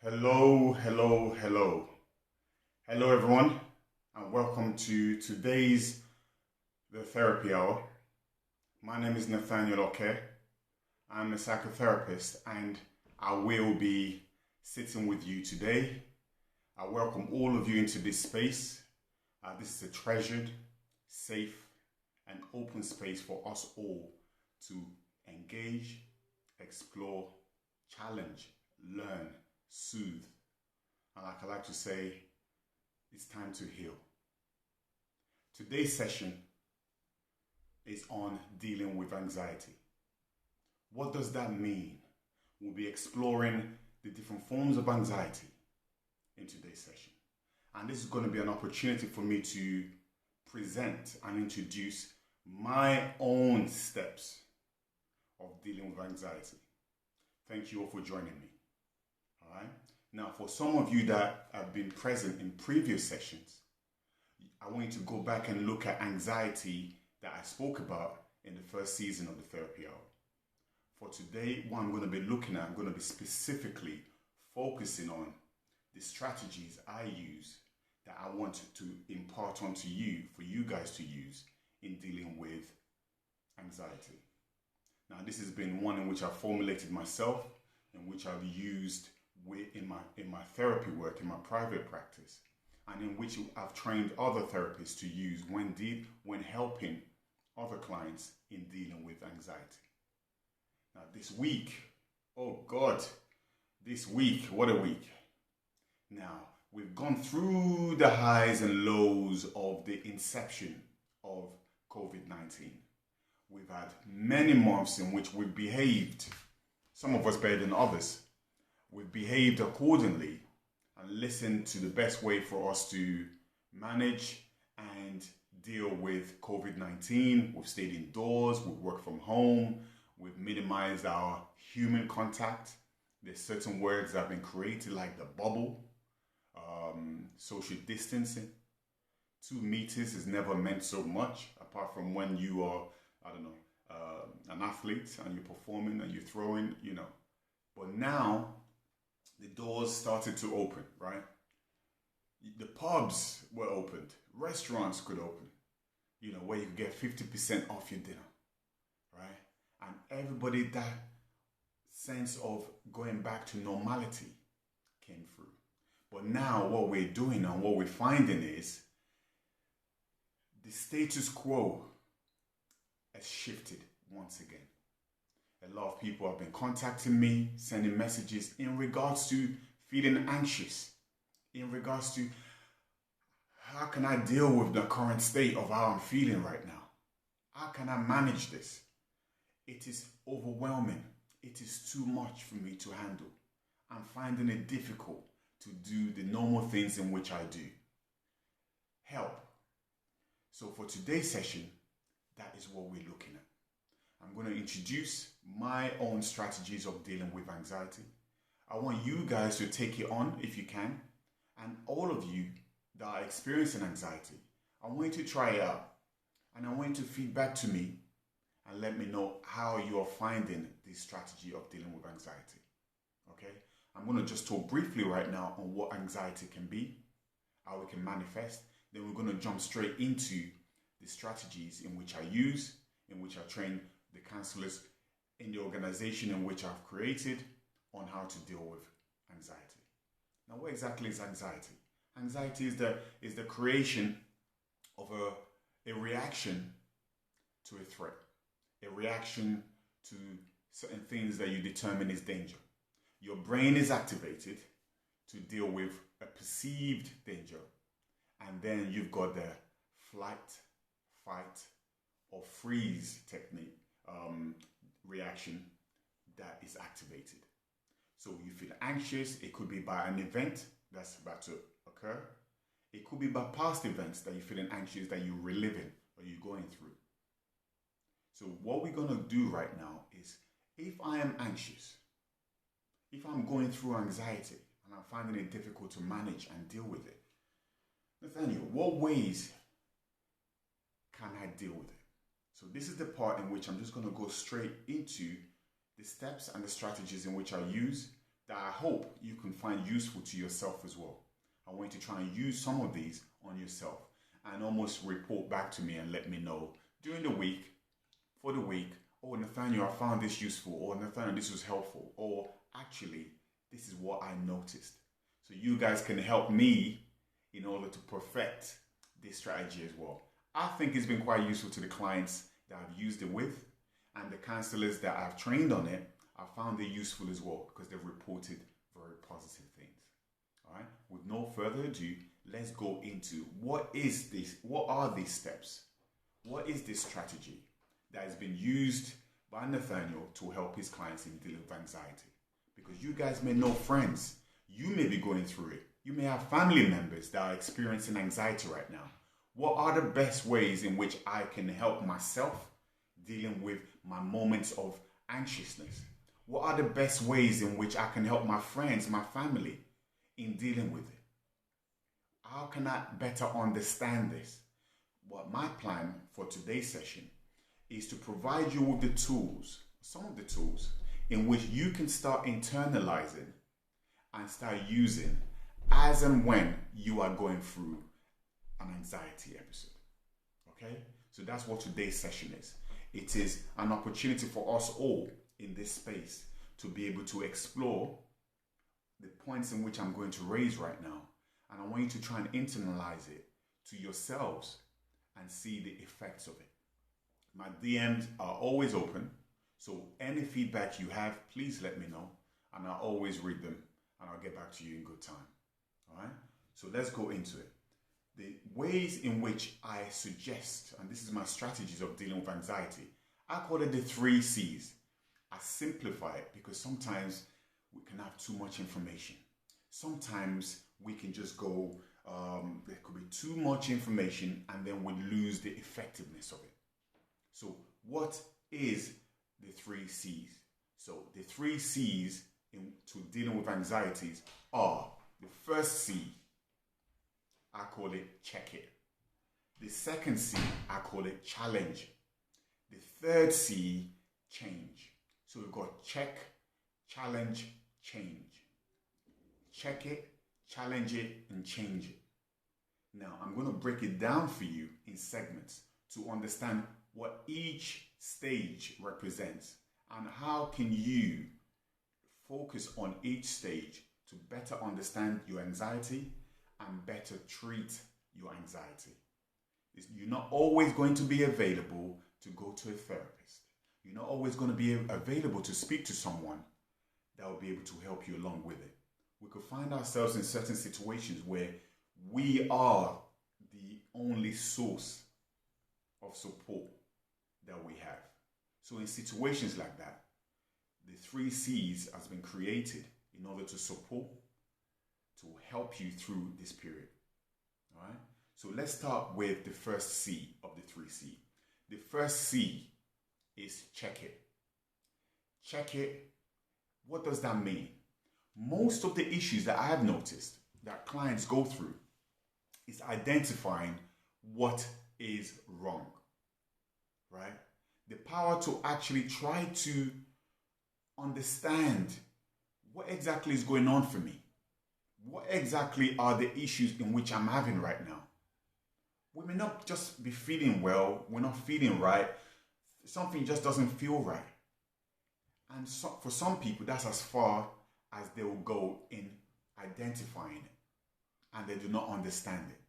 Hello, hello, hello. Hello, everyone, and welcome to today's The Therapy Hour. My name is Nathaniel Oke. I'm a psychotherapist, and I will be sitting with you today. I welcome all of you into this space. This is a treasured, safe, and open space for us all to engage, explore, challenge, learn, soothe. And like I like to say, it's time to heal. Today's session is on dealing with anxiety. What does that mean? We'll be exploring the different forms of anxiety in today's session. And this is going to be an opportunity for me to present and introduce my own steps of dealing with anxiety. Thank you all for joining me. All right. Now, for some of you that have been present in previous sessions, I want you to go back and look at anxiety that I spoke about in the first season of the Therapy Hour. For today, what I'm going to be looking at, I'm going to be specifically focusing on the strategies I use that I want to impart onto you, for you guys to use in dealing with anxiety. Now, this has been one in which I've formulated myself, in which I've used in my therapy work, in my private practice, and in which I've trained other therapists to use when helping other clients in dealing with anxiety. Now this week, oh God, what a week. Now, we've gone through the highs and lows of the inception of COVID-19. We've had many months in which we've behaved, some of us better than others. We've behaved accordingly and listened to the best way for us to manage and deal with COVID-19. We've stayed indoors, we've worked from home, we've minimized our human contact. There's certain words that have been created like the bubble, social distancing. 2 meters has never meant so much, apart from when you are, an athlete and you're performing and you're throwing, But now, the doors started to open, right? The pubs were opened. Restaurants could open, where you could get 50% off your dinner, right? And everybody, that sense of going back to normality came through. But now what we're doing and what we're finding is the status quo has shifted once again. A lot of people have been contacting me, sending messages in regards to feeling anxious, in regards to how can I deal with the current state of how I'm feeling right now? How can I manage this? It is overwhelming. It is too much for me to handle. I'm finding it difficult to do the normal things in which I do. Help. So for today's session, that is what we're looking at. I'm going to introduce my own strategies of dealing with anxiety. I want you guys to take it on if you can. And all of you that are experiencing anxiety, I want you to try it out. And I want you to feed back to me and let me know how you are finding this strategy of dealing with anxiety. Okay? I'm going to just talk briefly right now on what anxiety can be, how it can manifest. Then we're going to jump straight into the strategies in which I use, in which I train the counselors in the organization in which I've created on how to deal with anxiety. Now, what exactly is anxiety? Anxiety is the creation of a reaction to a threat, a reaction to certain things that you determine is danger. Your brain is activated to deal with a perceived danger, and then you've got the flight, fight, or freeze technique reaction that is activated. So you feel anxious. It could be by an event that's about to occur. It could be by past events that you're feeling anxious, that you're reliving or you're going through. So what we're going to do right now is, if I am anxious, if I'm going through anxiety and I'm finding it difficult to manage and deal with it, Nathaniel, what ways can I deal with it? So this is the part in which I'm just going to go straight into the steps and the strategies in which I use that I hope you can find useful to yourself as well. I want you to try and use some of these on yourself and almost report back to me and let me know during the week, for the week, oh, Nathaniel, I found this useful, or Nathaniel, this was helpful, or actually, this is what I noticed. So you guys can help me in order to perfect this strategy as well. I think it's been quite useful to the clients that I've used it with, and the counselors that I've trained on it. I found it useful as well because they've reported very positive things. All right. With no further ado, let's go into what is this? What are these steps? What is this strategy that has been used by Nathaniel to help his clients in dealing with anxiety? Because you guys may know friends, you may be going through it. You may have family members that are experiencing anxiety right now. What are the best ways in which I can help myself dealing with my moments of anxiousness? What are the best ways in which I can help my friends, my family in dealing with it? How can I better understand this? What my plan for today's session is to provide you with the tools, some of the tools, in which you can start internalizing and start using as and when you are going through an anxiety episode. Okay? So that's what today's session is. It is an opportunity for us all in this space to be able to explore the points in which I'm going to raise right now. And I want you to try and internalize it to yourselves and see the effects of it. My DMs are always open. So any feedback you have, please let me know. And I'll always read them and I'll get back to you in good time. All right? So let's go into it. The ways in which I suggest, and this is my strategies of dealing with anxiety, I call it the 3 C's. I simplify it because sometimes we can have too much information. Sometimes we can just go, there could be too much information and then we lose the effectiveness of it. So what is the 3 C's? So the 3 C's to dealing with anxieties are: the first C, I call it check it. The second C, I call it challenge. The third C, change. So we've got check, challenge, change. Check it, challenge it, and change it. Now, I'm going to break it down for you in segments to understand what each stage represents and how can you focus on each stage to better understand your anxiety and better treat your anxiety. You're not always going to be available to go to a therapist. You're not always going to be available to speak to someone that will be able to help you along with it. We could find ourselves in certain situations where we are the only source of support that we have. So in situations like that, the 3 C's has been created in order to support, to help you through this period. All right? So let's start with the first C of the 3 C. The first C is check it. Check it. What does that mean? Most of the issues that I have noticed that clients go through is identifying what is wrong, right? The power to actually try to understand what exactly is going on for me. What exactly are the issues in which I'm having right now? We may not just be feeling well, we're not feeling right, something just doesn't feel right. And so, for some people, that's as far as they will go in identifying it, and they do not understand it.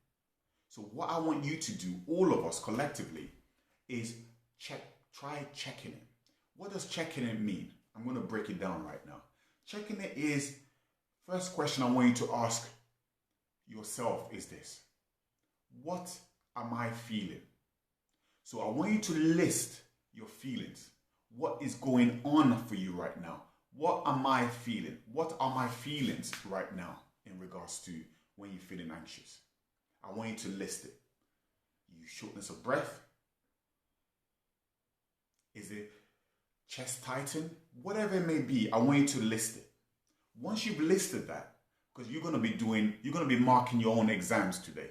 So what I want you to do, all of us collectively, is try checking it. What does checking it mean? I'm going to break it down right now. Checking it is, first question I want you to ask yourself is this: what am I feeling? So I want you to list your feelings. What is going on for you right now? What am I feeling? What are my feelings right now in regards to when you're feeling anxious? I want you to list it. You shortness of breath? Is it chest tighten? Whatever it may be, I want you to list it. Once you've listed that, because you're going to be marking your own exams today.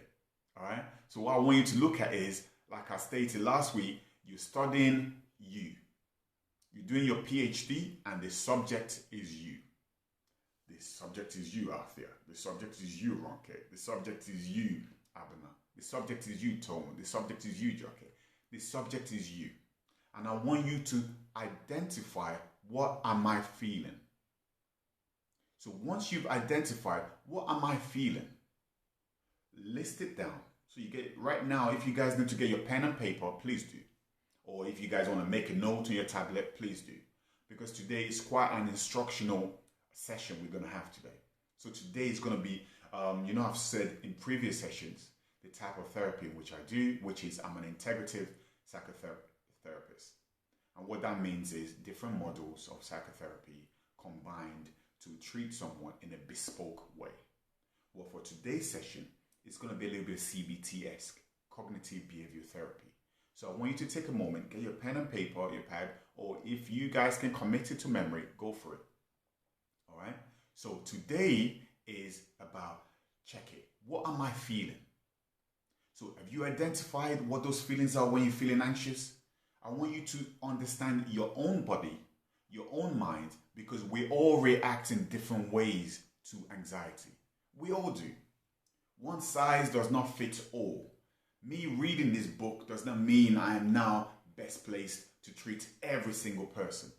All right? So what I want you to look at is, like I stated last week, you're studying you. You're doing your PhD and the subject is you. subject is you, Althea. The subject is you, Ronke. The subject is you, Abena. The subject is you, Tom. The subject is you, Jockey. The subject is you. And I want you to identify, what am I feeling? So once you've identified, what am I feeling? List it down. So you get, right now, if you guys need to get your pen and paper, please do. Or if you guys want to make a note on your tablet, please do. Because today is quite an instructional session we're going to have today. So today is going to be, I've said in previous sessions, the type of therapy which I do, which is I'm an integrative psychotherapist. And what that means is different models of psychotherapy combined to treat someone in a bespoke way. Well, for today's session, it's going to be a little bit CBT-esque, cognitive behavior therapy. So I want you to take a moment, get your pen and paper, your pad, or if you guys can commit it to memory, go for it. All right? So today is about check it. What am I feeling? So have you identified what those feelings are when you're feeling anxious? I want you to understand your own body, your own mind, because we all react in different ways to anxiety. We all do. One size does not fit all. Me reading this book does not mean I am now best placed to treat every single person.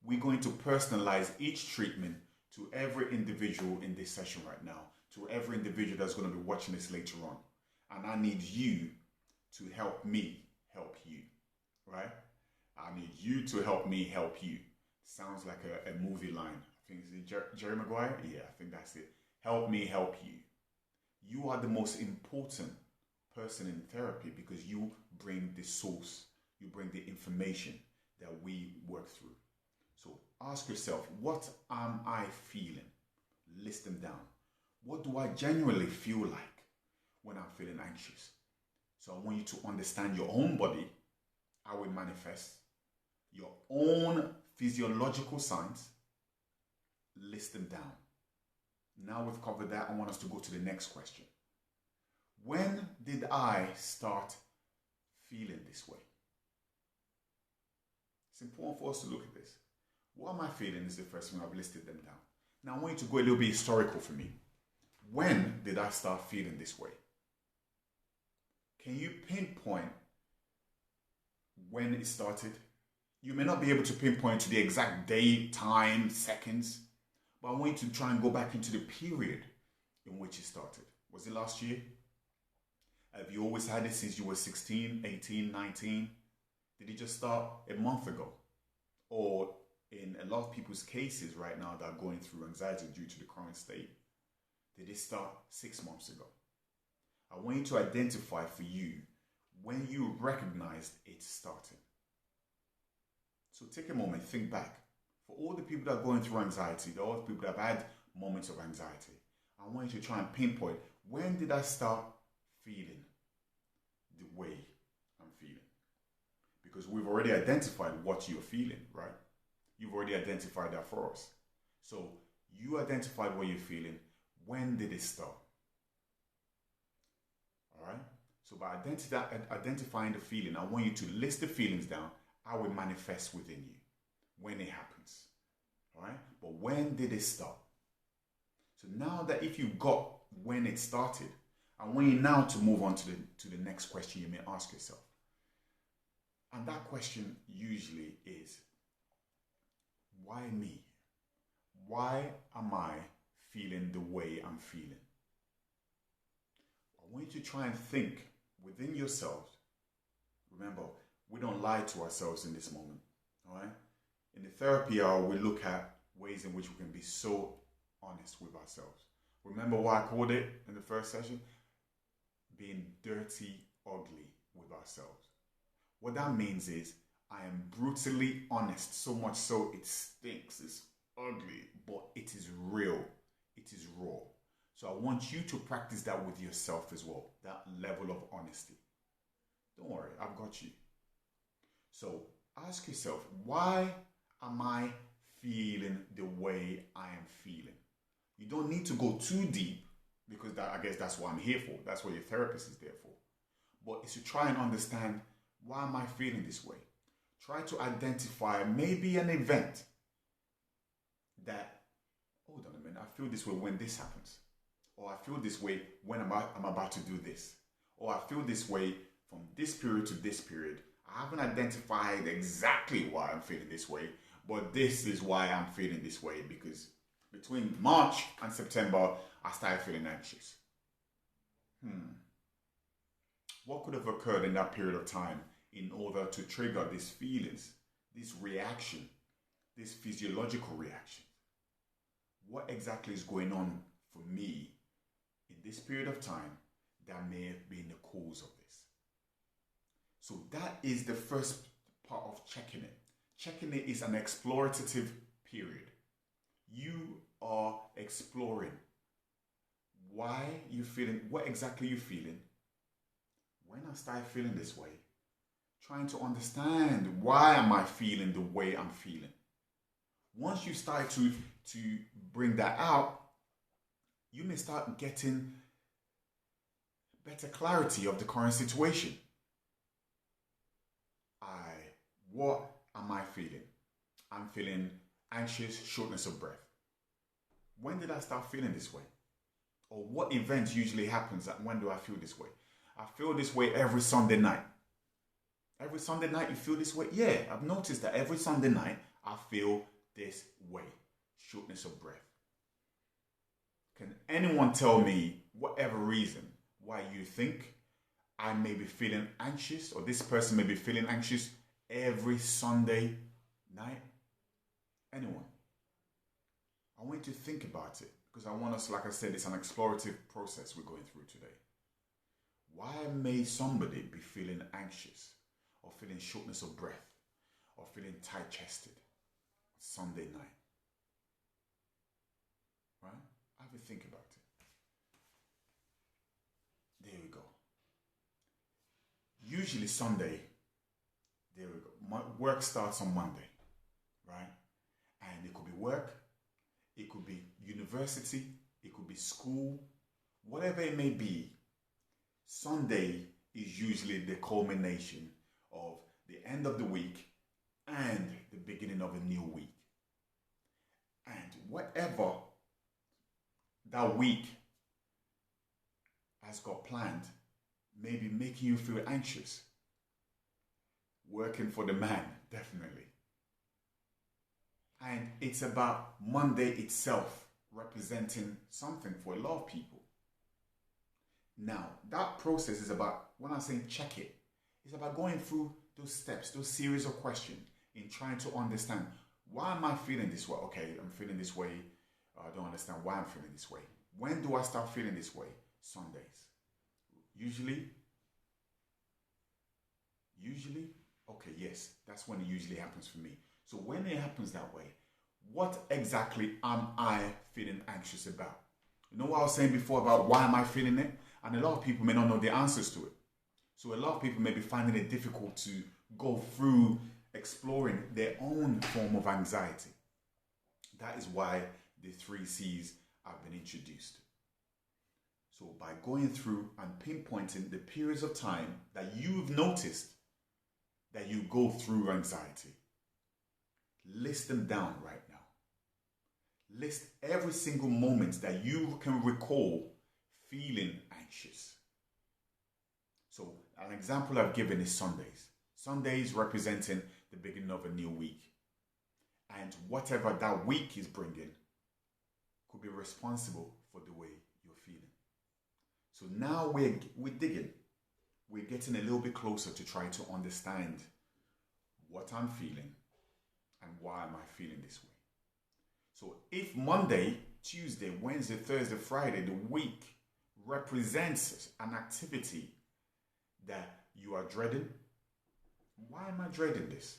We're going to personalize each treatment to every individual in this session right now, to every individual that's going to be watching this later on. And I need you to help me help you, right? I need you to help me help you. Sounds like a movie line. I think it's Jerry Maguire? Yeah, I think that's it. Help me help you. You are the most important person in therapy because you bring the source, you bring the information that we work through. So ask yourself, what am I feeling? List them down. What do I genuinely feel like when I'm feeling anxious? So I want you to understand your own body, how it manifests, your own physiological signs. List them down. Now we've covered that, I want us to go to the next question. When did I start feeling this way? It's important for us to look at this. What am I feeling is the first thing. I've listed them down. Now I want you to go a little bit historical for me. When did I start feeling this way? Can you pinpoint when it started? You may not be able to pinpoint to the exact day, time, seconds, but I want you to try and go back into the period in which it started. Was it last year? Have you always had it since you were 16, 18, 19? Did it just start a month ago? Or in a lot of people's cases right now that are going through anxiety due to the current state, did it start 6 months ago? I want you to identify for you when you recognized it starting. So take a moment, think back. For all the people that are going through anxiety, all the people that have had moments of anxiety, I want you to try and pinpoint, when did I start feeling the way I'm feeling? Because we've already identified what you're feeling, right? You've already identified that for us. So you identified what you're feeling. When did it start? All right? So by identifying the feeling, I want you to list the feelings down, how it manifests within you, when it happens. All right? But when did it start? So now that if you got when it started, I want you now to move on to the next question you may ask yourself. And that question usually is, why me? Why am I feeling the way I'm feeling? I want you to try and think within yourselves. Remember, we don't lie to ourselves in this moment. All right? In the therapy hour, we look at ways in which we can be so honest with ourselves. Remember what I called it in the first session? Being dirty, ugly with ourselves. What that means is I am brutally honest, so much so it stinks, it's ugly, but it is real, it is raw. So I want you to practice that with yourself as well, that level of honesty. Don't worry, I've got you. So ask yourself, why am I feeling the way I am feeling? You don't need to go too deep, because I guess that's what I'm here for. That's what your therapist is there for. But it's to try and understand, why am I feeling this way? Try to identify maybe an event that, hold on a minute, I feel this way when this happens. Or I feel this way when I'm about to do this. Or I feel this way from this period to this period. I haven't identified exactly why I'm feeling this way, but this is why I'm feeling this way, because between March and September, I started feeling anxious. What could have occurred in that period of time in order to trigger these feelings, this reaction, this physiological reaction? What exactly is going on for me in this period of time that may have been the cause of this? So that is the first part of checking it. Checking it is an explorative period. You are exploring why you're feeling, what exactly you're feeling. When I start feeling this way, trying to understand why am I feeling the way I'm feeling. Once you start to bring that out, you may start getting better clarity of the current situation. What am I feeling? I'm feeling anxious, shortness of breath. When did I start feeling this way? Or what event usually happens and when do I feel this way? I feel this way every Sunday night. Every Sunday night you feel this way? Yeah, I've noticed that every Sunday night I feel this way. Shortness of breath. Can anyone tell me whatever reason why you think I may be feeling anxious or this person may be feeling anxious every Sunday night? Anyone? I want you to think about it because I want us, like I said, it's an explorative process we're going through today. Why may somebody be feeling anxious or feeling shortness of breath or feeling tight-chested Sunday night? Right? Have a think about it. There we go. Usually Sunday, there we go. My work starts on Monday, right? And it could be work, it could be university, it could be school, whatever it may be. Sunday is usually the culmination of the end of the week and the beginning of a new week. And whatever that week has got planned may be making you feel anxious. Working for the man, definitely. And it's about Monday itself representing something for a lot of people. Now, that process is about, when I'm saying check it, it's about going through those steps, those series of questions in trying to understand, why am I feeling this way? Okay, I'm feeling this way. I don't understand why I'm feeling this way. When do I start feeling this way? Sundays. Usually, okay, yes, that's when it usually happens for me. So when it happens that way, what exactly am I feeling anxious about? You know what I was saying before about why am I feeling it? And a lot of people may not know the answers to it. So a lot of people may be finding it difficult to go through exploring their own form of anxiety. That is why the 3 C's have been introduced. So by going through and pinpointing the periods of time that you've noticed that you go through anxiety, list them down right now. List every single moment that you can recall feeling anxious. So an example I've given is Sundays. Sundays representing the beginning of a new week. And whatever that week is bringing could be responsible for the way you're feeling. So now we're digging. We're getting a little bit closer to try to understand what I'm feeling and why am I feeling this way. So if Monday, Tuesday, Wednesday, Thursday, Friday, the week represents an activity that you are dreading, why am I dreading this?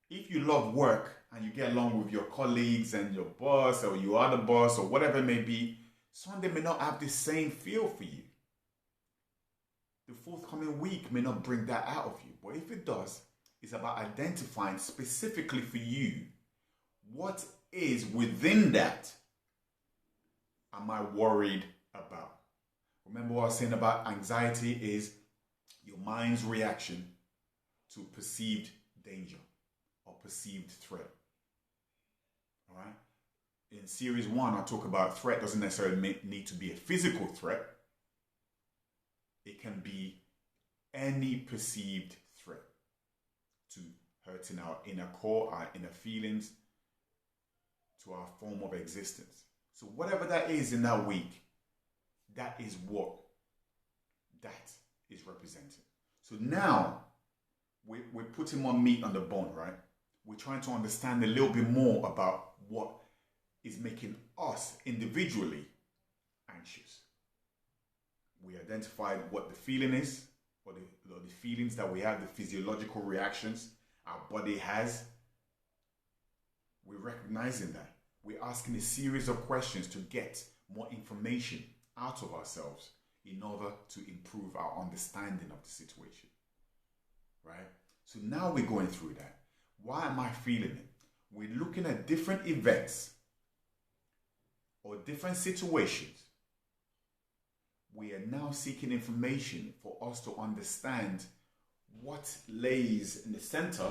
If you love work and you get along with your colleagues and your boss or you are the boss or whatever it may be, Sunday may not have the same feel for you. The forthcoming week may not bring that out of you. But if it does, it's about identifying specifically for you what is within that am I worried about. Remember what I was saying about anxiety is your mind's reaction to perceived danger or perceived threat. All right? in series one, I talk about threat doesn't necessarily need to be a physical threat. It can be any perceived threat to hurting our inner core, our inner feelings, to our form of existence. So whatever that is in that week, that is what that is representing. So now we're putting more meat on the bone, right? We're trying to understand a little bit more about what is making us individually anxious. We identified what the feeling is, or the feelings that we have, the physiological reactions our body has. We're recognizing that. We're asking a series of questions to get more information out of ourselves in order to improve our understanding of the situation. Right? So now we're going through that. Why am I feeling it? We're looking at different events or different situations. We are now seeking information for us to understand what lays in the center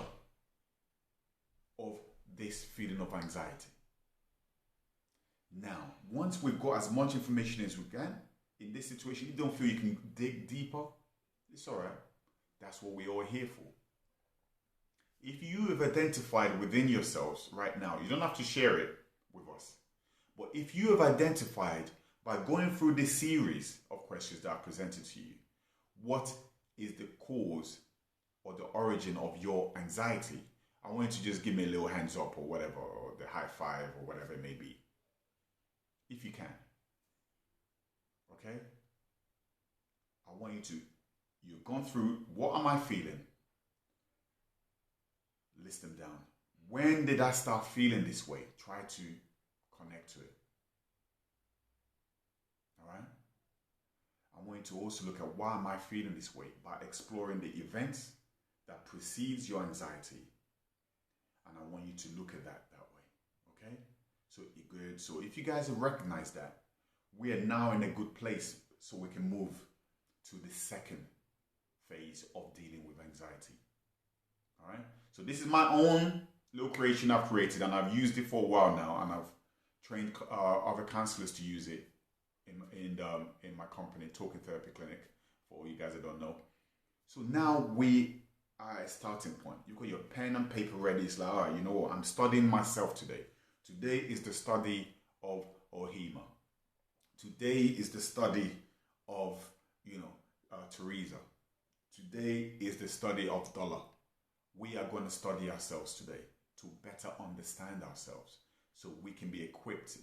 of this feeling of anxiety. Now, once we've got as much information as we can in this situation, you don't feel you can dig deeper, it's all right. That's what we're all here for. If you have identified within yourselves right now, you don't have to share it with us, but if you have identified by going through this series of questions that are presented to you, what is the cause or the origin of your anxiety, I want you to just give me a little hands up or whatever, or the high five or whatever it may be. If you can. Okay? I want you to, you've gone through, what am I feeling? List them down. When did I start feeling this way? Try to connect to it. All right? I want you to also look at why am I feeling this way by exploring the events that precedes your anxiety. And I want you to look at that way. Okay? So good. So if you guys have recognized that, we are now in a good place so we can move to the second phase of dealing with anxiety. All right. So this is my own little creation I've created, and I've used it for a while now, and I've trained other counselors to use it in my company, Talking Therapy Clinic, for all you guys that don't know. So now we are at a starting point. You've got your pen and paper ready. It's like, all right, you know what? I'm studying myself today. Today is the study of Ohima. Today is the study of, Teresa. Today is the study of Dollar. We are going to study ourselves today to better understand ourselves so we can be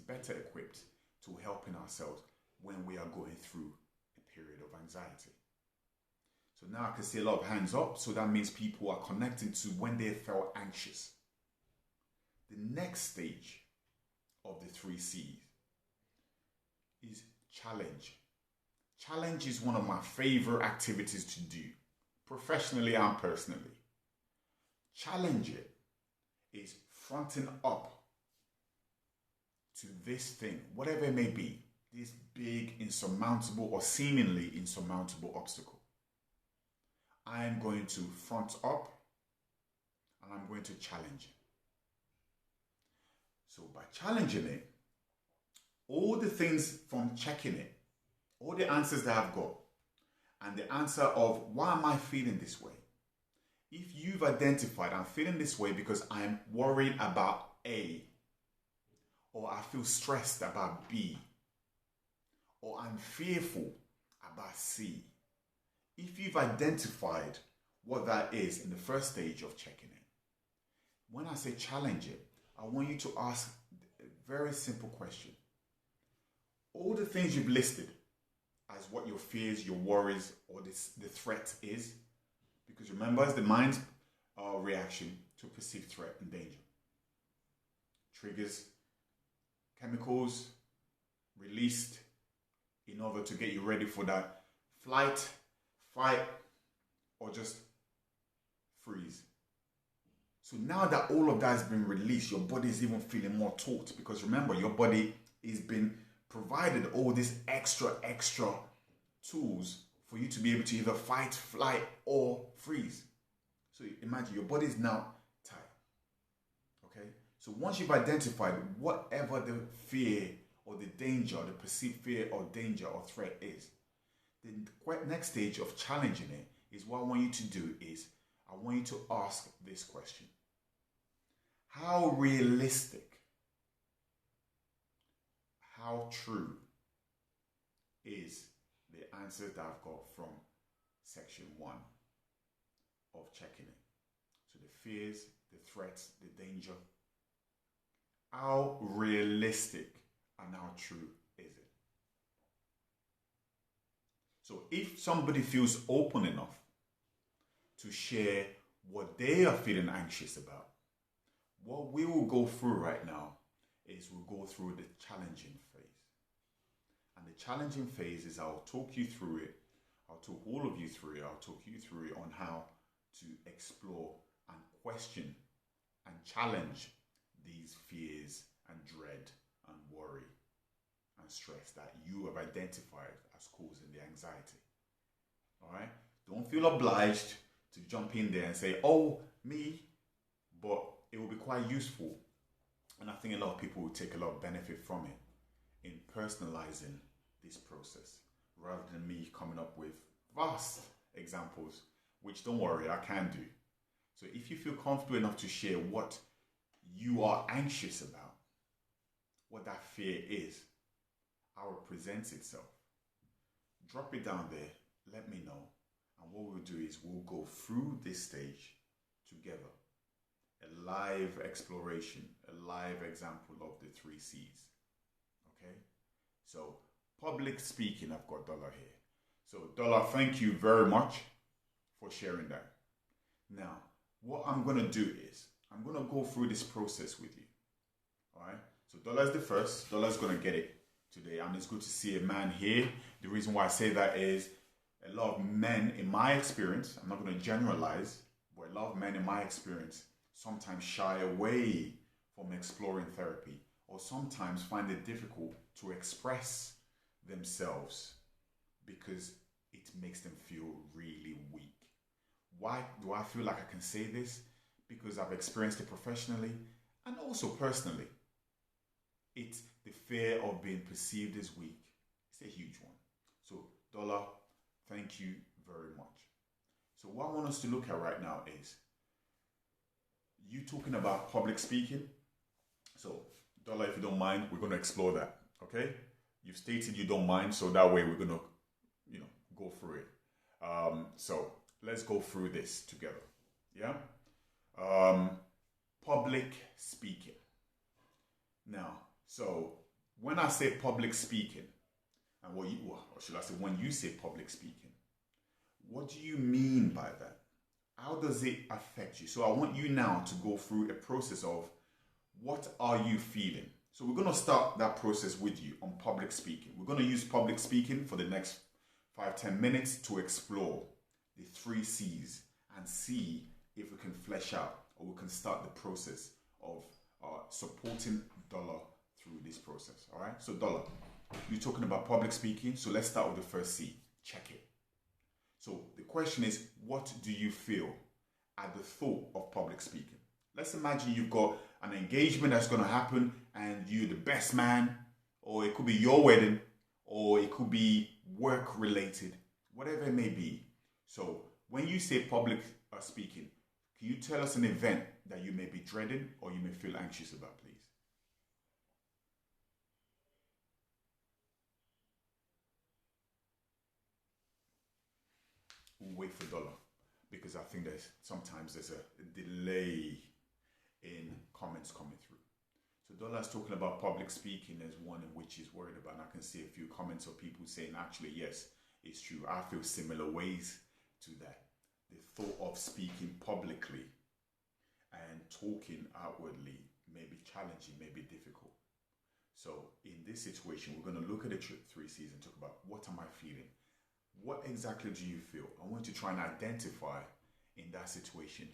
better equipped to helping ourselves when we are going through a period of anxiety. So now I can see a lot of hands up, so that means people are connecting to when they felt anxious. The next stage of the 3 C's is challenge. Challenge is one of my favorite activities to do, professionally and personally. Challenge it is fronting up to this thing, whatever it may be, this big, insurmountable or seemingly insurmountable obstacle. I am going to front up and I'm going to challenge it. So by challenging it, all the things from checking it, all the answers that I've got, and the answer of why am I feeling this way? If you've identified I'm feeling this way because I'm worried about A, or I feel stressed about B, or I'm fearful about C. If you've identified what that is in the first stage of checking it, when I say challenge it, I want you to ask a very simple question. All the things you've listed as what your fears, your worries, or the threat is, because remember, it's the mind's reaction to perceived threat and danger. Triggers chemicals released in order to get you ready for that flight, fight, or just freeze. So now that all of that has been released, your body is even feeling more taut, because remember, your body is been provided all these extra tools for you to be able to either fight, fly, or freeze. So imagine your body is now tight. Okay? So once you've identified whatever the fear or the danger, the perceived fear or danger or threat is, the next stage of challenging it is what I want you to do is I want you to ask this question. How realistic, how true is the answer that I've got from section 1 of checking it? So the fears, the threats, the danger. How realistic and how true is it? So if somebody feels open enough to share what they are feeling anxious about, what we will go through right now is we'll go through the challenging phase. And the challenging phase is I'll talk you through it. I'll talk all of you through it. I'll talk you through it on how to explore and question and challenge these fears and dread and worry and stress that you have identified as causing the anxiety. All right? Don't feel obliged to jump in there and say, oh, me, but it will be quite useful. And I think a lot of people will take a lot of benefit from it in personalizing this process rather than me coming up with vast examples, which don't worry, I can do. So if you feel comfortable enough to share what you are anxious about, what that fear is, how it presents itself, drop it down there, let me know. And what we'll do is we'll go through this stage together. A live exploration, a live example of the 3 C's. Okay? So, public speaking, I've got Dollar here. So, Dollar, thank you very much for sharing that. Now, what I'm going to do is, I'm going to go through this process with you. Alright? So, Dollar is the first. Dollar's going to get it today. And it's good to see a man here. The reason why I say that is a lot of men, in my experience, I'm not going to generalize, but a lot of men in my experience sometimes shy away from exploring therapy or sometimes find it difficult to express themselves because it makes them feel really weak. Why do I feel like I can say this? Because I've experienced it professionally and also personally. It's the fear of being perceived as weak. It's a huge one. So, Dollar, thank you very much. So what I want us to look at right now is you talking about public speaking. So, Dollar, if you don't mind, we're going to explore that. Okay? You've stated you don't mind, so that way we're going to, go through it. So let's go through this together. Yeah? Public speaking. Now, so when I say public speaking, and or should I say when you say public speaking, what do you mean by that? How does it affect you? So I want you now to go through a process of what are you feeling? So we're going to start that process with you on public speaking. We're going to use public speaking for the next 5-10 minutes to explore the 3 C's and see if we can flesh out or we can start the process of supporting Dollar through this process. All right. So Dollar, you're talking about public speaking. So let's start with the first C. Check it. So the question is, what do you feel at the thought of public speaking? Let's imagine you've got an engagement that's going to happen and you're the best man, or it could be your wedding, or it could be work related, whatever it may be. So when you say public speaking, can you tell us an event that you may be dreading or you may feel anxious about, please? We'll wait for Dollar because I think sometimes there's a delay in comments coming through. So Dollar's talking about public speaking as one in which he's worried about. And I can see a few comments of people saying, actually, yes, it's true. I feel similar ways to that. The thought of speaking publicly and talking outwardly may be challenging, may be difficult. So in this situation, we're going to look at the 3 C's and talk about what am I feeling? What exactly do you feel? I want you to try and identify in that situation,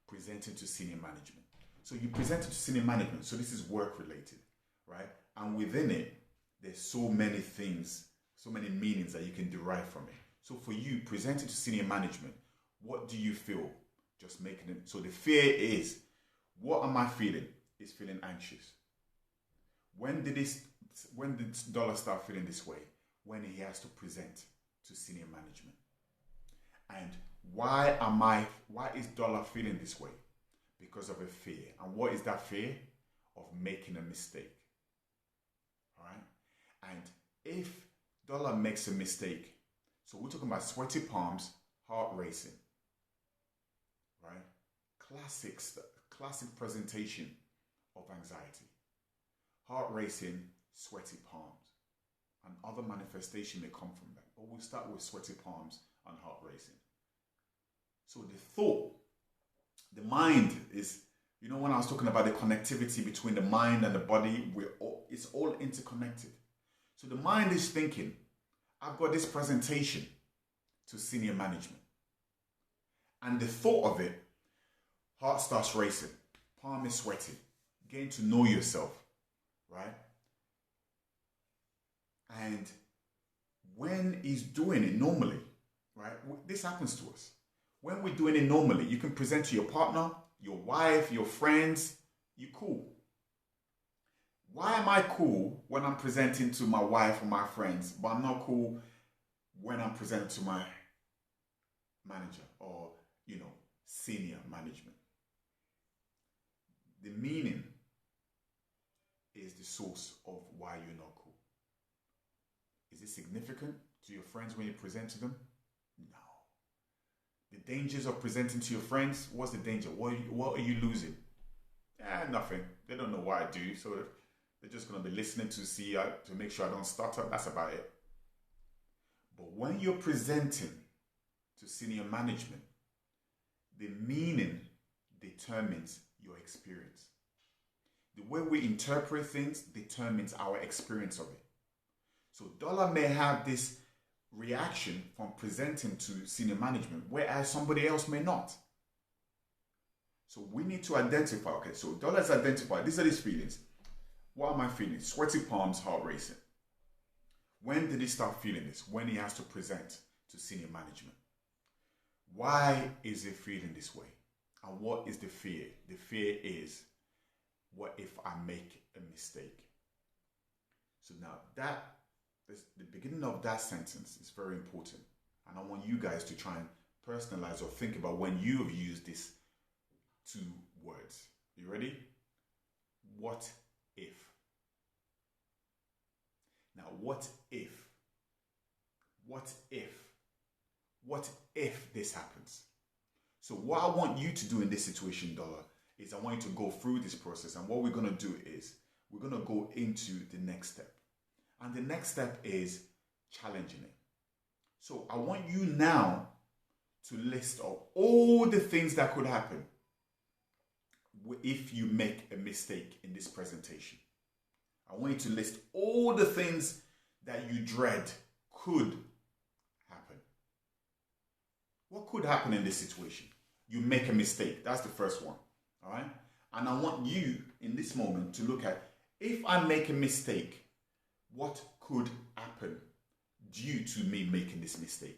presenting to senior management. So you present it to senior management. So this is work related, right? And within it, there's so many things, so many meanings that you can derive from it. So for you, present it to senior management. What do you feel? Just making it. So the fear is, what am I feeling? is feeling anxious? When did Dollar start feeling this way? When he has to present to senior management. And why is Dollar feeling this way? Because of a fear. And what is that fear? Of making a mistake. All right? And if Dollar makes a mistake, so we're talking about sweaty palms, heart racing, right? Classic presentation of anxiety. Heart racing, sweaty palms. And other manifestation may come from that. But we'll start with sweaty palms and heart racing. So the thought, the mind is, when I was talking about the connectivity between the mind and the body, it's all interconnected. So the mind is thinking, I've got this presentation to senior management. And the thought of it, heart starts racing, palm is sweating, getting to know yourself, right? And when he's doing it normally, right, this happens to us. When we're doing it normally, you can present to your partner, your wife, your friends, you're cool. Why am I cool when I'm presenting to my wife or my friends, but I'm not cool when I'm presenting to my manager or, senior management? The meaning is the source of why you're not cool. Is it significant to your friends when you present to them? No. The dangers of presenting to your friends, what's the danger? What are you losing? Nothing. They don't know what I do, so they're just going to be listening to see to make sure I don't stutter. That's about it. But when you're presenting to senior management, the meaning determines your experience. The way we interpret things determines our experience of it. So Dollar may have this reaction from presenting to senior management, whereas somebody else may not. So we need to identify, okay, so Dollar's identified, these are his feelings. What am I feeling? Sweaty palms, heart racing. When did he start feeling this? When he has to present to senior management. Why is he feeling this way? And what is the fear? The fear is, what if I make a mistake? So now the beginning of that sentence is very important. And I want you guys to try and personalize or think about when you have used these two words. You ready? What if? Now, what if? What if? What if this happens? So what I want you to do in this situation, Dollar, is I want you to go through this process. And what we're going to do is we're going to go into the next step. And the next step is challenging it. So I want you now to list all the things that could happen if you make a mistake in this presentation. I want you to list all the things that you dread could happen. What could happen in this situation? You make a mistake. That's the first one. All right? And I want you in this moment to look at, if I make a mistake, what could happen due to me making this mistake?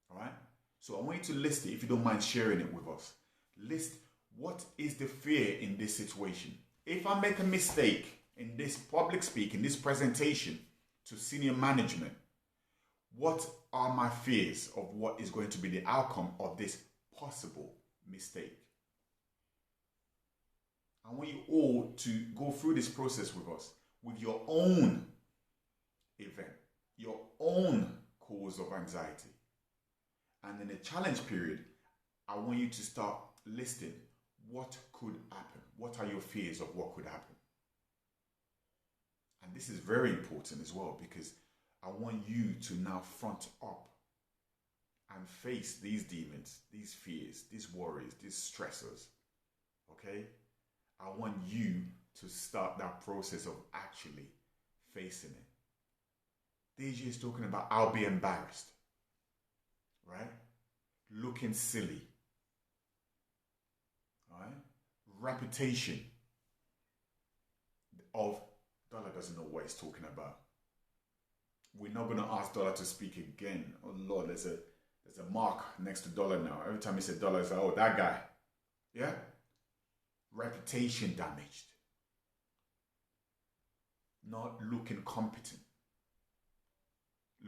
All right? So I want you to list it, if you don't mind sharing it with us. List what is the fear in this situation. If I make a mistake in this public speaking, this presentation to senior management, what are my fears of what is going to be the outcome of this possible mistake? I want you all to go through this process with us, with your own event, your own cause of anxiety. And in the challenge period, I want you to start listing what could happen. What are your fears of what could happen? And this is very important as well, because I want you to now front up and face these demons, these fears, these worries, these stressors. Okay? I want you to start that process of actually facing it. DJ is talking about, I'll be embarrassed. Right? Looking silly. Right? Reputation of Dollar doesn't know what he's talking about. We're not going to ask Dollar to speak again. Oh Lord, there's a mark next to Dollar now. Every time he said Dollar, it's like, oh, that guy. Yeah? reputation damaged, not looking competent,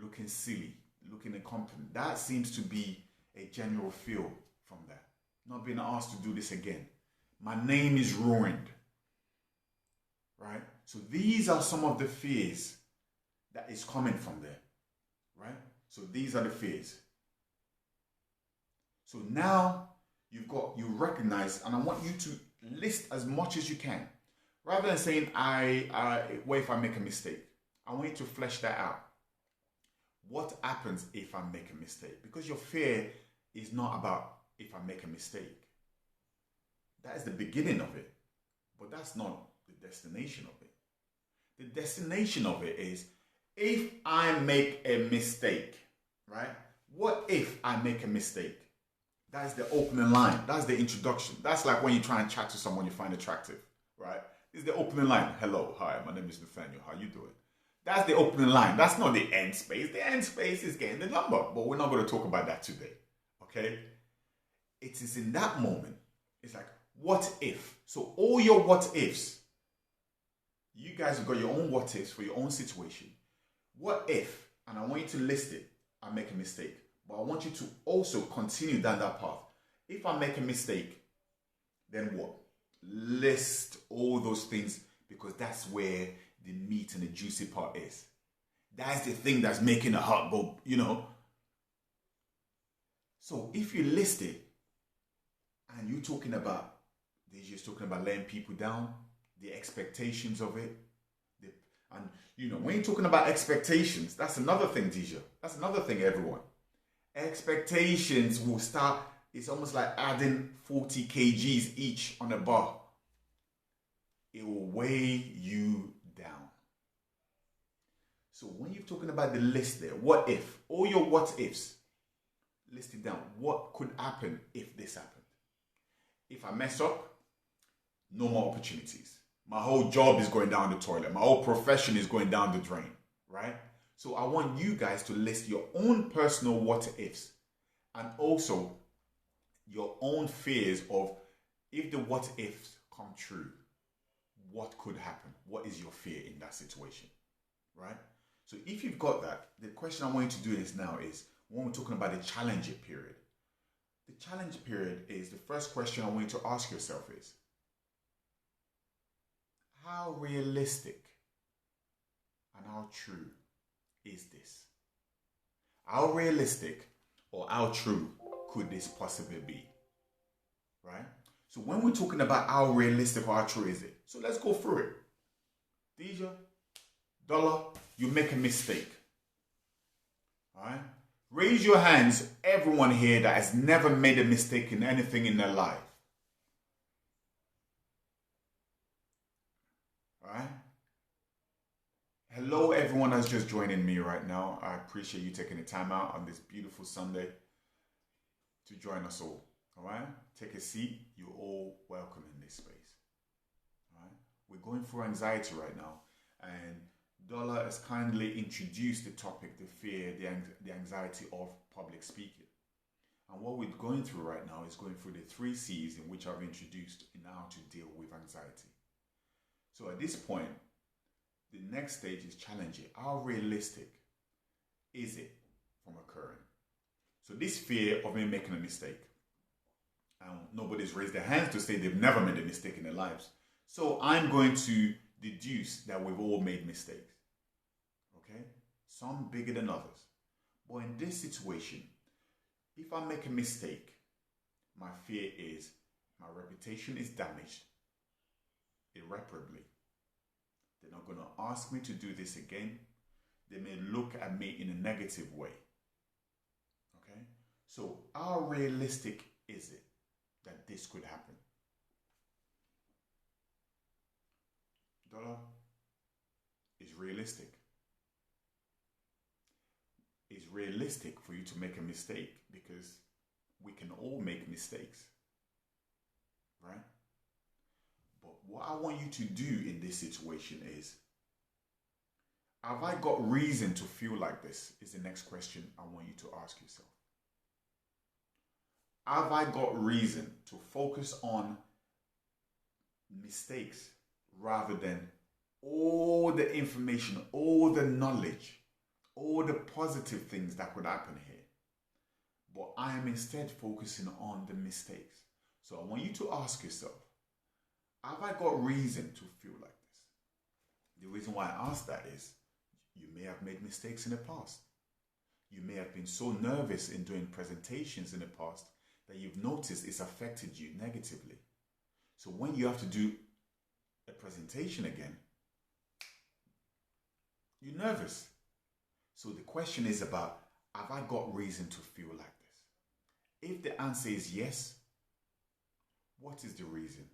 looking silly, looking incompetent. That seems to be a general feel from that. Not being asked to do this again. My name is ruined. Right? So these are some of the fears that is coming from there. Right? So these are the fears. So now you recognize, and I want you to list as much as you can. Rather than saying, what if I make a mistake? I want you to flesh that out. What happens if I make a mistake? Because your fear is not about if I make a mistake. That is the beginning of it. But that's not the destination of it. The destination of it is, if I make a mistake, right? What if I make a mistake? That's the opening line. That's the introduction. That's like when you try and chat to someone you find attractive, right? This is the opening line. Hello, hi, my name is Nathaniel. How you doing? That's the opening line. That's not the end space. The end space is getting the number, but we're not going to talk about that today, okay? It is in that moment. It's like, what if? So all your what ifs, you guys have got your own what ifs for your own situation. What if, and I want you to list it, I make a mistake. But I want you to also continue down that path. If I make a mistake, then what? List all those things, because that's where the meat and the juicy part is. That's the thing that's making the heart go, So if you list it, and you're talking about, they're just talking about letting people down, the expectations of it. When you're talking about expectations, that's another thing, Deja. That's another thing, everyone. Expectations will start, it's almost like adding 40 kgs each on a bar. It will weigh you down. So when you're talking about the list there, what if, all your what ifs, list it down. What could happen if this happened? If I mess up, no more opportunities. My whole job is going down the toilet. My whole profession is going down the drain, right? So I want you guys to list your own personal what ifs, and also your own fears of, if the what ifs come true, what could happen? What is your fear in that situation, right? So if you've got that, the question I want you to do this now is, when we're talking about the challenge period. The challenge period is, the first question I want you to ask yourself is, how realistic and how true is this? How realistic or how true could this possibly be? Right? So when we're talking about how realistic or how true is it, so let's go through it. Deja, Dollar, you make a mistake. Alright? Raise your hands, everyone here that has never made a mistake in anything in their life. Alright? Hello, everyone that's just joining me right now. I appreciate you taking the time out on this beautiful Sunday to join us all. Alright? Take a seat. You're all welcome in this space. Alright? We're going through anxiety right now, and Dollar has kindly introduced the topic, the fear, the anxiety of public speaking. And what we're going through right now is going through the 3 C's in which I've introduced in how to deal with anxiety. So at this point, the next stage is challenging. How realistic is it from occurring? So this fear of me making a mistake, nobody's raised their hands to say they've never made a mistake in their lives. So I'm going to deduce that we've all made mistakes. Okay? Some bigger than others. But in this situation, if I make a mistake, my fear is my reputation is damaged irreparably. They're not going to ask me to do this again. They may look at me in a negative way. Okay? So how realistic is it that this could happen? Dollar is realistic. It's realistic for you to make a mistake, because we can all make mistakes, right? But what I want you to do in this situation is, have I got reason to feel like this? Is the next question I want you to ask yourself. Have I got reason to focus on mistakes rather than all the information, all the knowledge, all the positive things that could happen here. But I am instead focusing on the mistakes. So I want you to ask yourself, have I got reason to feel like this? The reason why I ask that is you may have made mistakes in the past. You may have been so nervous in doing presentations in the past that you've noticed it's affected you negatively. So when you have to do a presentation again, you're nervous. So the question is about, have I got reason to feel like this? If the answer is yes, what is the reason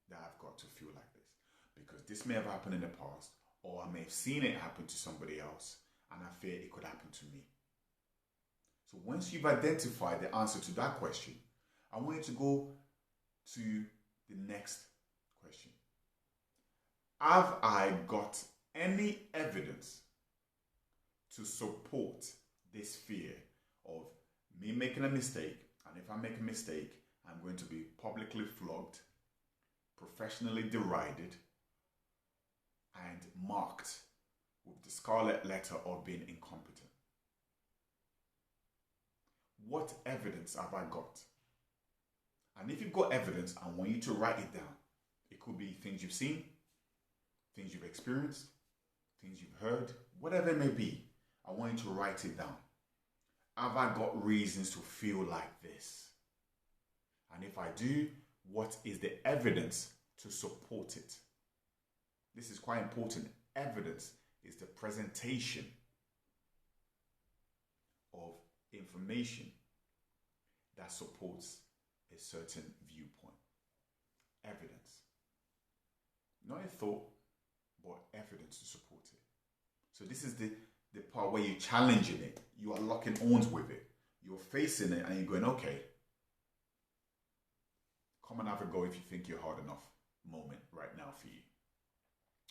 that I've got to feel like this? Because this may have happened in the past, or I may have seen it happen to somebody else, and I fear it could happen to me. So once you've identified the answer to that question, I want you to go to the next question. Have I got any evidence to support this fear of me making a mistake? And if I make a mistake, I'm going to be publicly flogged, professionally derided, and marked with the scarlet letter of being incompetent. What evidence have I got? And if you've got evidence, I want you to write it down. It could be things you've seen, things you've experienced, things you've heard, whatever it may be. I want you to write it down. Have I got reasons to feel like this? And if I do, what is the evidence to support it? This is quite important. Evidence is the presentation of information that supports a certain viewpoint. Evidence. Not a thought, but evidence to support it. So this is the part where you're challenging it. You are locking arms with it. You're facing it and you're going, okay, come and have a go if you think you're hard enough moment right now for you.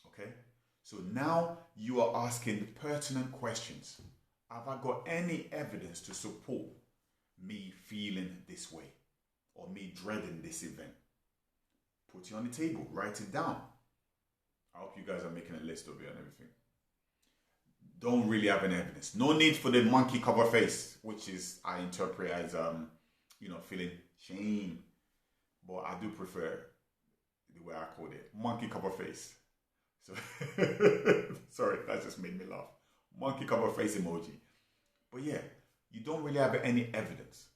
Okay? So now you are asking pertinent questions. Have I got any evidence to support me feeling this way or me dreading this event? Put it on the table, write it down. I hope you guys are making a list of it and everything. Don't really have any evidence. No need for the monkey cover face, which is, I interpret as, feeling shame. But I do prefer the way I called it, monkey cover face. So, sorry, that just made me laugh. Monkey cover face emoji. But yeah, you don't really have any evidence.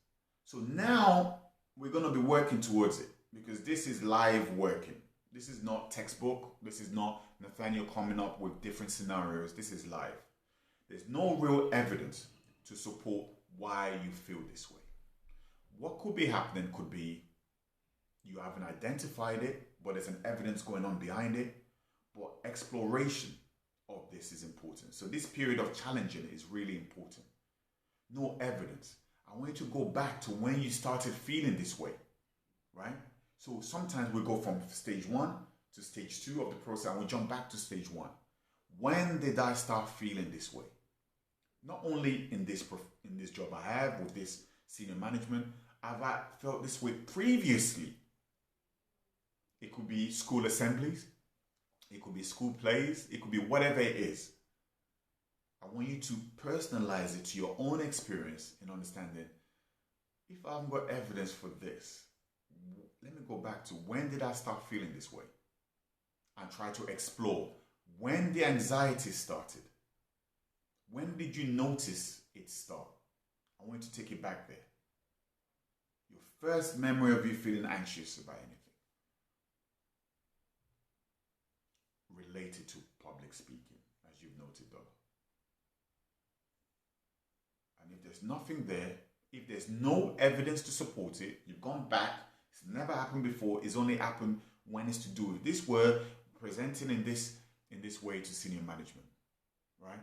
So now we're going to be working towards it because this is live working. This is not textbook. This is not Nathaniel coming up with different scenarios. This is live. There's no real evidence to support why you feel this way. What could be happening could be you haven't identified it, but there's an evidence going on behind it. But exploration of this is important. So this period of challenging is really important. No evidence. I want you to go back to when you started feeling this way, right? So sometimes we go from stage 1 to stage 2 of the process and we jump back to stage 1. When did I start feeling this way? Not only in this job I have with this senior management, have I felt this way previously? It could be school assemblies, it could be school plays, it could be whatever it is. I want you to personalize it to your own experience and understanding, if I haven't got evidence for this, let me go back to when did I start feeling this way? And try to explore when the anxiety started. When did you notice it start? I want you to take it back there. Your first memory of you feeling anxious about anything. Related to public speaking, as you've noted though. And if there's nothing there, if there's no evidence to support it, you've gone back, it's never happened before, it's only happened when it's to do with this word, presenting in this way to senior management, right?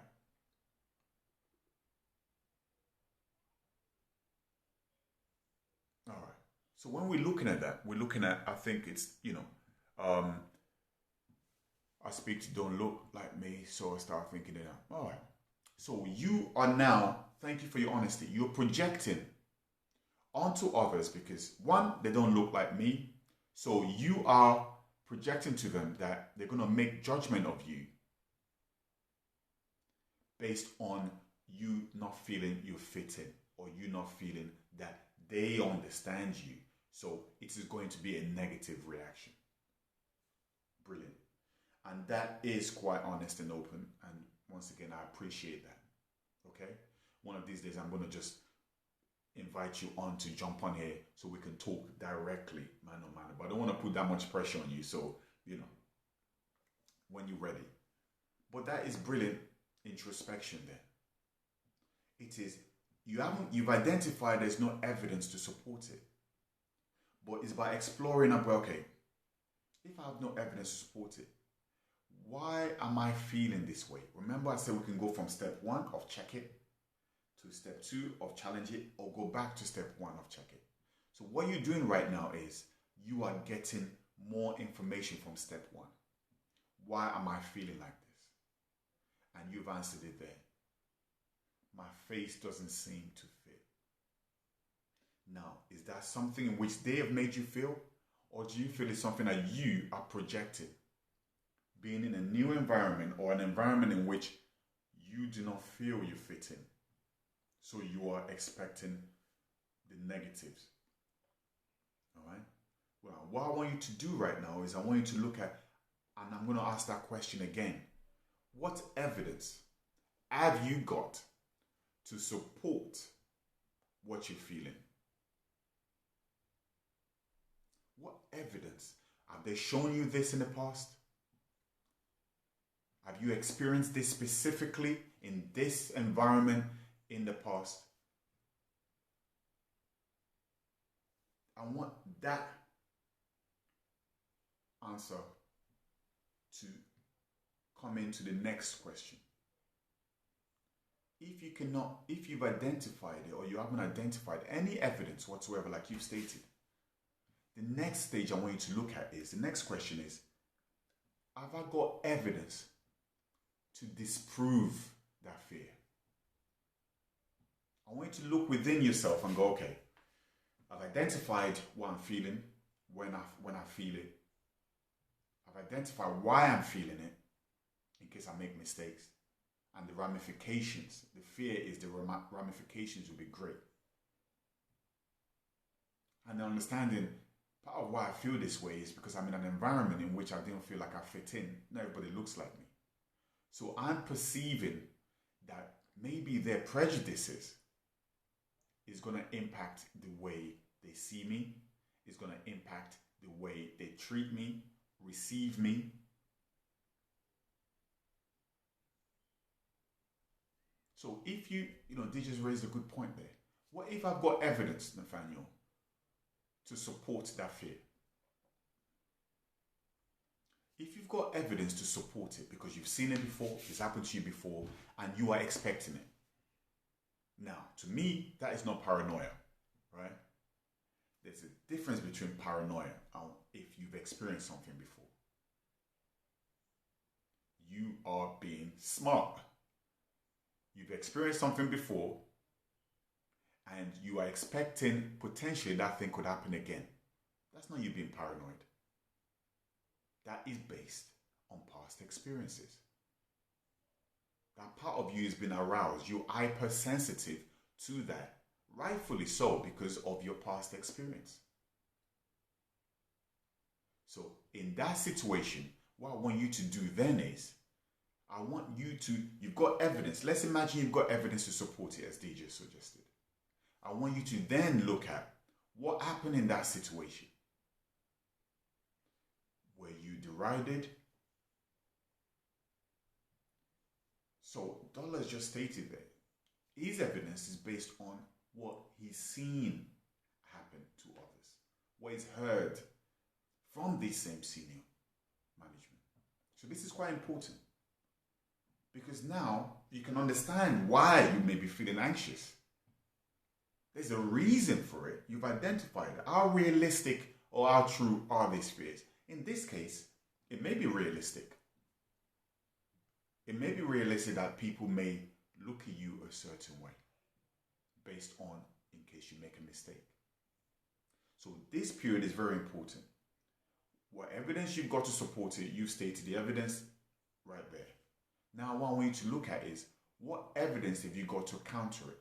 All right. So when we're looking at that, we're looking at, I think it's, I speak to don't look like me, so I start thinking it out. All right. So you are now, thank you for your honesty, you're projecting onto others because one, they don't look like me. So you are projecting to them that they're going to make judgment of you based on you not feeling you fit in, or you not feeling that they understand you. So it is going to be a negative reaction. Brilliant. And that is quite honest and open. And once again, I appreciate that. Okay? One of these days, I'm going to just invite you on to jump on here so we can talk directly, man on man. But I don't want to put that much pressure on you. So, when you're ready. But that is brilliant introspection there. It is, you've identified there's no evidence to support it. But it's by exploring up, okay, if I have no evidence to support it, why am I feeling this way? Remember I said we can go from step 1 of check it to step 2 of challenge it, or go back to step 1 of check it. So what you're doing right now is you are getting more information from step 1. Why am I feeling like this? And you've answered it there. My face doesn't seem to fit. Now, is that something in which they have made you feel? Or do you feel it's something that you are projecting? Being in a new environment, or an environment in which you do not feel you fit in. So you are expecting the negatives. All right? Well, what I want you to do right now is I want you to look at, and I'm going to ask that question again. What evidence have you got to support what you're feeling? What evidence? Have they shown you this in the past? Have you experienced this specifically in this environment in the past? I want that answer to come into the next question. If you've identified it, or you haven't identified any evidence whatsoever, like you've stated, the next stage I want you to look at is, the next question is, have I got evidence to disprove that fear? I want you to look within yourself and go, okay, I've identified what I'm feeling when I feel it. I've identified why I'm feeling it, in case I make mistakes. And the ramifications, the fear is the ramifications will be great. And the understanding, part of why I feel this way is because I'm in an environment in which I don't feel like I fit in. Not everybody looks like me. So I'm perceiving that maybe their prejudices is going to impact the way they see me, is going to impact the way they treat me, receive me. So if you just raised a good point there. What if I've got evidence, Nathaniel, to support that fear? If you've got evidence to support it because you've seen it before, it's happened to you before, and you are expecting it. Now, to me, that is not paranoia, right? There's a difference between paranoia and if you've experienced something before. You are being smart. You've experienced something before, and you are expecting potentially that thing could happen again. That's not you being paranoid. That is based on past experiences. That part of you has been aroused. You're hypersensitive to that. Rightfully so, because of your past experience. So in that situation, what I want you to do then is, you've got evidence. Let's imagine you've got evidence to support it, as DJ suggested. I want you to then look at what happened in that situation. Were you derided? So Dollar's just stated that his evidence is based on what he's seen happen to others, what he's heard from this same senior management. So this is quite important, because now you can understand why you may be feeling anxious. There's a reason for it. You've identified it. How realistic or how true are these fears? In this case, it may be realistic. It may be realistic that people may look at you a certain way based on in case you make a mistake. So this period is very important. What evidence you've got to support it, you've stated the evidence right there. Now, what I want you to look at is, what evidence have you got to counter it?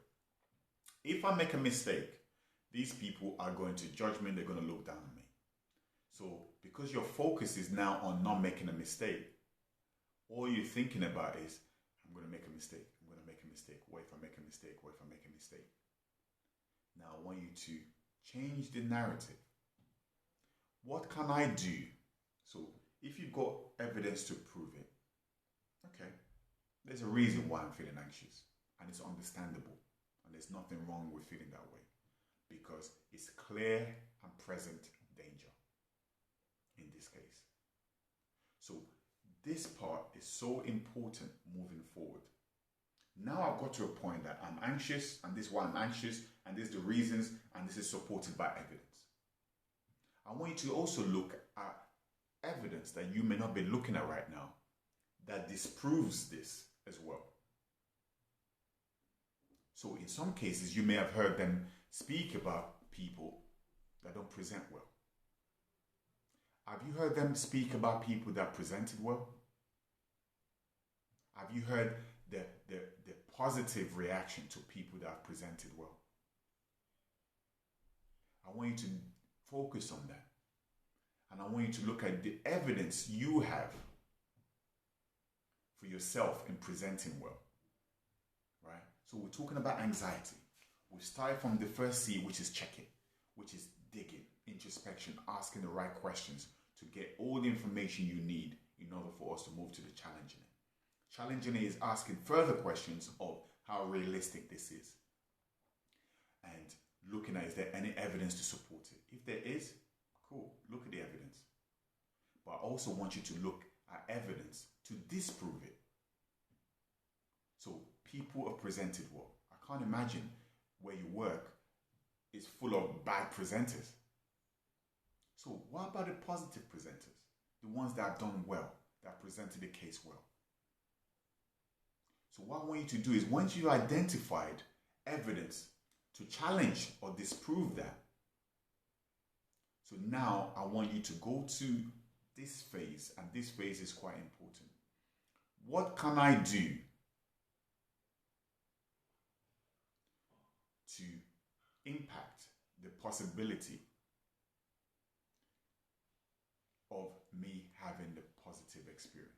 If I make a mistake, these people are going to judge me, they're going to look down on me. So, because your focus is now on not making a mistake, all you're thinking about is, I'm going to make a mistake, I'm going to make a mistake. What if I make a mistake? What if I make a mistake? Now, I want you to change the narrative. What can I do? So, if you've got evidence to prove it, okay, there's a reason why I'm feeling anxious, and it's understandable, and there's nothing wrong with feeling that way, because it's clear and present danger in this case. So this part is so important moving forward. Now I've got to a point that I'm anxious, and this is why I'm anxious, and this is the reasons, and this is supported by evidence. I want you to also look at evidence that you may not be looking at right now that disproves this as well. So in some cases, you may have heard them speak about people that don't present well. Have you heard them speak about people that presented well? Have you heard the positive reaction to people that have presented well? I want you to focus on that. And I want you to look at the evidence you have for yourself in presenting well. Right? So we're talking about anxiety. We start from the first C, which is checking, which is digging, introspection, asking the right questions to get all the information you need in order for us to move to the challenging it. Challenging it is asking further questions of how realistic this is. And looking at, is there any evidence to support it? If there is, cool, look at the evidence. But I also want you to look at evidence to disprove it. So people are presented well. I can't imagine where you work is full of bad presenters. So what about the positive presenters? The ones that have done well, that presented the case well. So what I want you to do is, once you've identified evidence to challenge or disprove that, so now I want you to go to this phase, and this phase is quite important. What can I do to impact the possibility of me having the positive experience?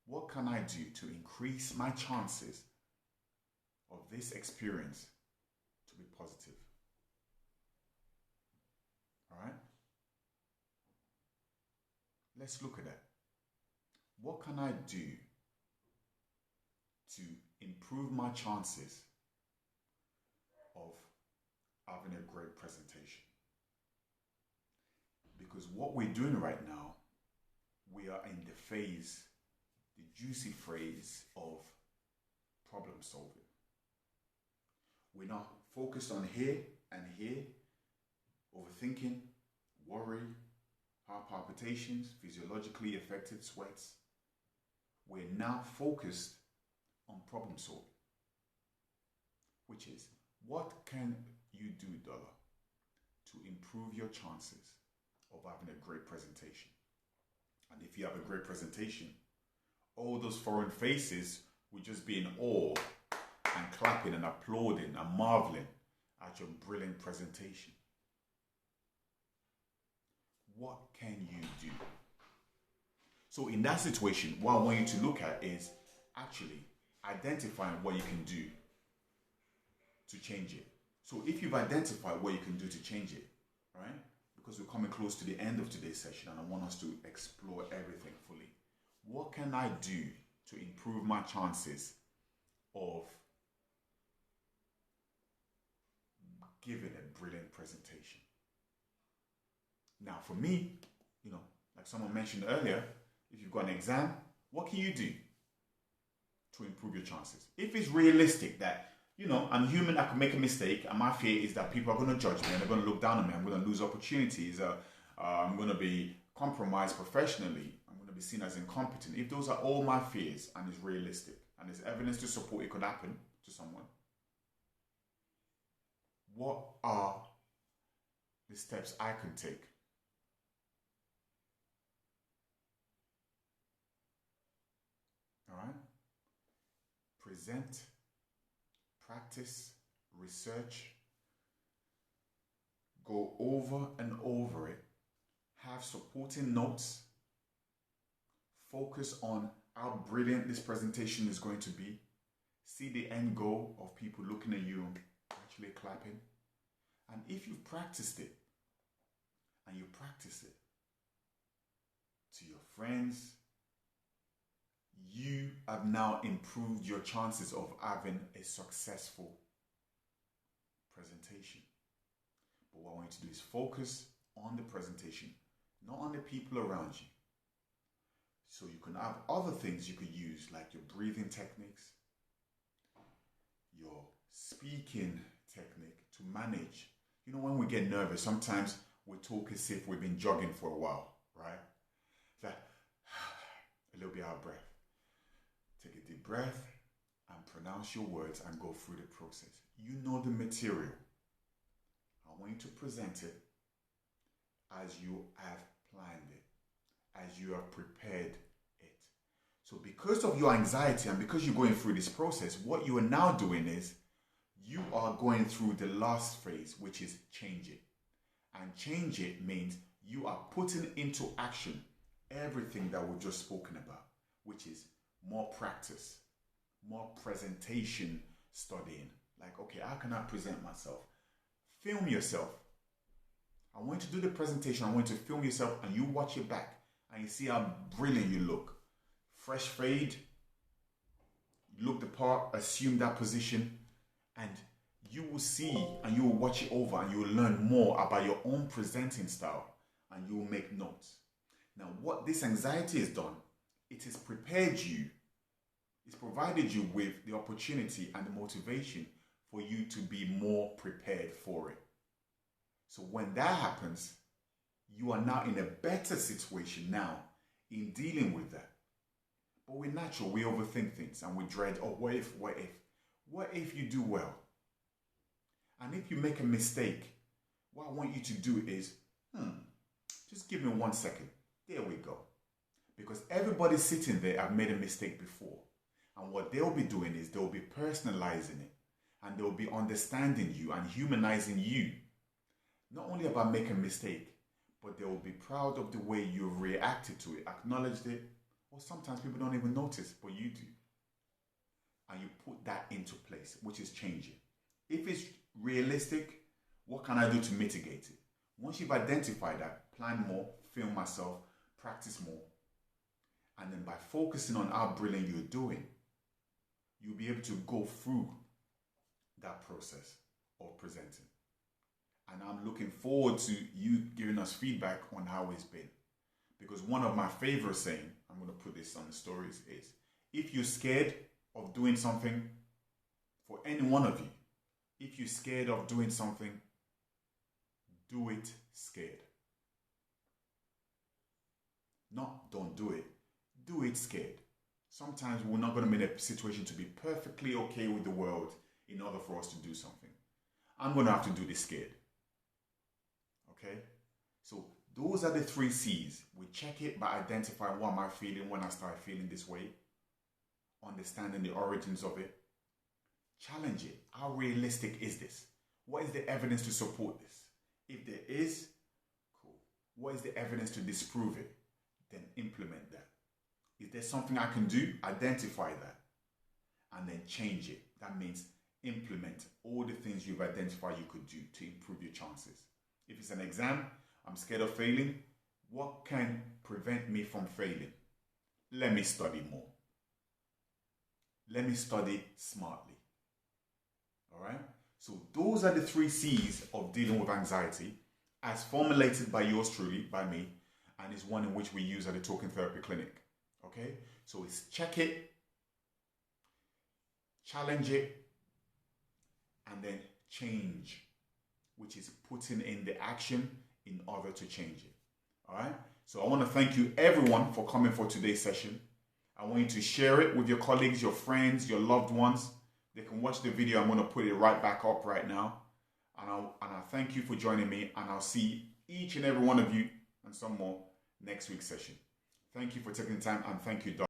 What can I do to increase my chances of this experience to be positive? All right? Let's look at that. What can I do to improve my chances of having a great presentation? Because what we're doing right now, we are in the phase, the juicy phase of problem solving. We're not focused on here and here, overthinking, worry, heart palpitations, physiologically affected sweats. We're now focused on problem solving, which is, what can you do, Dollar, to improve your chances of having a great presentation? And if you have a great presentation, all those foreign faces will just be in awe and clapping and applauding and marveling at your brilliant presentation. What can you do? So in that situation, what I want you to look at is actually identifying what you can do to change it. So if you've identified what you can do to change it, right? Because we're coming close to the end of today's session and I want us to explore everything fully. What can I do to improve my chances of giving a brilliant presentation? Now, for me, like someone mentioned earlier, if you've got an exam, what can you do to improve your chances? If it's realistic that, I'm human, I can make a mistake, and my fear is that people are going to judge me and they're going to look down on me, I'm going to lose opportunities, I'm going to be compromised professionally, I'm going to be seen as incompetent. If those are all my fears and it's realistic and there's evidence to support it could happen to someone, what are the steps I can take present, practice, research, go over and over it, have supporting notes, focus on how brilliant this presentation is going to be, see the end goal of people looking at you and actually clapping. And if you've practiced it, and you practice it to your friends, you have now improved your chances of having a successful presentation. But what I want you to do is focus on the presentation, not on the people around you. So you can have other things you could use, like your breathing techniques, your speaking technique to manage. You know, when we get nervous, sometimes we talk as if we've been jogging for a while, right? It's like a little bit out of breath. Take a deep breath and pronounce your words and go through the process. You know the material. I want you to present it as you have planned it, as you have prepared it. So because of your anxiety and because you're going through this process, what you are now doing is you are going through the last phase, which is change it. And change it means you are putting into action everything that we've just spoken about, which is more practice, more presentation studying. Like, okay, how can I present myself? Film yourself. I want you to do the presentation. I want you to film yourself and you watch it back and you see how brilliant you look. Fresh fade, you look the part, assume that position, and you will see and you will watch it over and you will learn more about your own presenting style and you will make notes. Now, what this anxiety has done, it has prepared you, it's provided you with the opportunity and the motivation for you to be more prepared for it. So when that happens, you are now in a better situation now in dealing with that. But we're natural, we overthink things and we dread, oh, what if? What if you do well? And if you make a mistake, what I want you to do is, just give me 1 second. There we go. Because everybody sitting there have made a mistake before. And what they'll be doing is they'll be personalizing it. And they'll be understanding you and humanizing you. Not only about making a mistake, but they will be proud of the way you reacted to it, acknowledged it. Or sometimes people don't even notice, but you do. And you put that into place, which is changing. If it's realistic, what can I do to mitigate it? Once you've identified that, plan more, film myself, practice more. And then by focusing on how brilliant you're doing, you'll be able to go through that process of presenting. And I'm looking forward to you giving us feedback on how it's been. Because one of my favorite saying, I'm going to put this on the stories, is if you're scared of doing something, for any one of you, if you're scared of doing something, do it scared. Not don't do it. Do it scared. Sometimes we're not going to be in a situation to be perfectly okay with the world in order for us to do something. I'm going to have to do this scared. Okay? So those are the 3 C's. We check it by identifying what am I feeling when I start feeling this way. Understanding the origins of it. Challenge it. How realistic is this? What is the evidence to support this? If there is, cool. What is the evidence to disprove it? Then implement that. Is there something I can do? Identify that. And then change it. That means implement all the things you've identified you could do to improve your chances. If it's an exam, I'm scared of failing. What can prevent me from failing? Let me study more. Let me study smartly. All right? So those are the 3 C's of dealing with anxiety as formulated by yours truly, by me, and is one in which we use at the Talking Therapy Clinic. Okay? So it's check it, challenge it, and then change, which is putting in the action in order to change it. All right? So I want to thank you everyone for coming for today's session. I want you to share it with your colleagues, your friends, your loved ones. They can watch the video. I'm going to put it right back up right now. And I thank you for joining me. And I'll see each and every one of you and some more next week's session. Thank you for taking the time, and thank you, Doc.